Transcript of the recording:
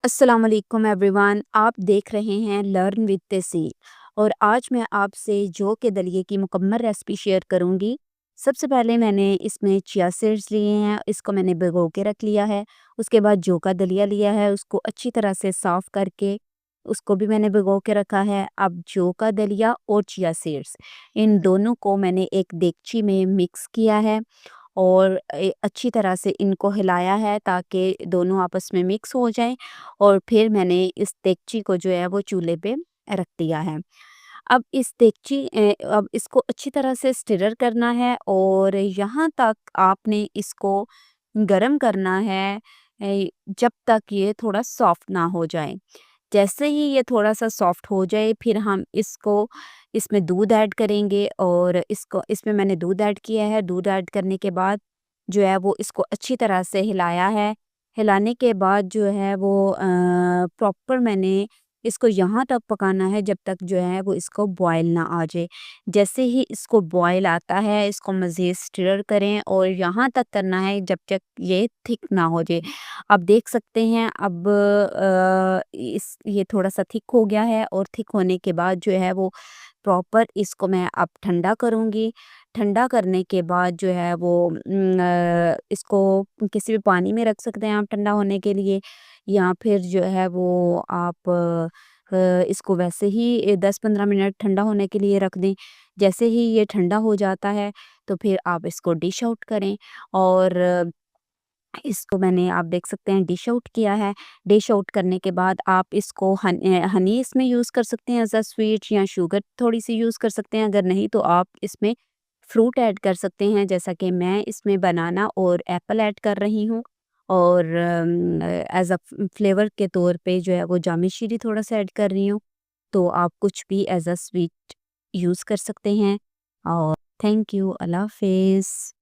अस्सलाम वालेकुम एवरीवन। आप देख रहे हैं लर्न विद तहसील और आज मैं आपसे जौ के दलिए की मुकम्मल रेसिपी शेयर करूंगी। सबसे पहले मैंने इसमें चिया सीड्स लिए हैं, इसको मैंने भिगो के रख लिया है। उसके बाद जौ का दलिया लिया है, उसको अच्छी तरह से साफ़ करके उसको भी मैंने भिगो के रखा है। अब जौ का दलिया और चिया सीड्स इन दोनों को मैंने एक देगची में मिक्स किया है और अच्छी तरह से इनको हिलाया है ताकि दोनों आपस में मिक्स हो जाएं। और फिर मैंने इस देगची को जो है वो चूल्हे पे रख दिया है। अब इसको अच्छी तरह से स्टिरर करना है और यहाँ तक आपने इसको गरम करना है जब तक ये थोड़ा सॉफ्ट ना हो जाए। जैसे ही ये थोड़ा-सा सॉफ्ट हो जाए फिर हम इसको इसमें दूध ऐड करेंगे और इसको इसमें मैंने दूध ऐड किया है। दूध ऐड करने के बाद जो है वो इसको अच्छी तरह से हिलाया है। हिलाने के बाद जो है वो प्रॉपर मैंने इसको यहाँ तक पकाना है जब तक जो है वो इसको बॉयल ना आ जाए। जैसे ही इसको बॉयल आता है इसको मज़ीद स्टिर करें और यहाँ तक करना है जब तक ये थिक ना हो जाए। आप देख सकते हैं अब इस ये थोड़ा-सा थिक हो गया है और थिक होने के बाद जो है वो प्रॉपर इसको मैं अब ठंडा करूँगी। ठंडा करने के बाद जो है वो इसको किसी भी पानी में रख सकते हैं आप ठंडा होने के लिए या फिर जो है वो आप इसको वैसे ही 10-15 मिनट ठंडा होने के लिए रख दें। जैसे ही ये ठंडा हो जाता है तो फिर आप इसको डिश आउट करें और इसको मैंने आप देख सकते हैं डिश आउट किया है। डिश आउट करने के बाद आप इसको हनी इसमें यूज़ कर सकते हैं एज़ अ स्वीट या शुगर थोड़ी-सी यूज़ कर सकते हैं। अगर नहीं तो आप इसमें फ्रूट ऐड कर सकते हैं जैसा कि मैं इसमें बनाना और एप्पल ऐड कर रही हूँ और एज़ अ फ्लेवर के तौर पे जो है वो जामी शीरी थोड़ा-सा ऐड कर रही हूँ। तो आप कुछ भी एज़ अ स्वीट यूज़ कर सकते हैं और थैंक यू। अल्लाह हाफ़िज़।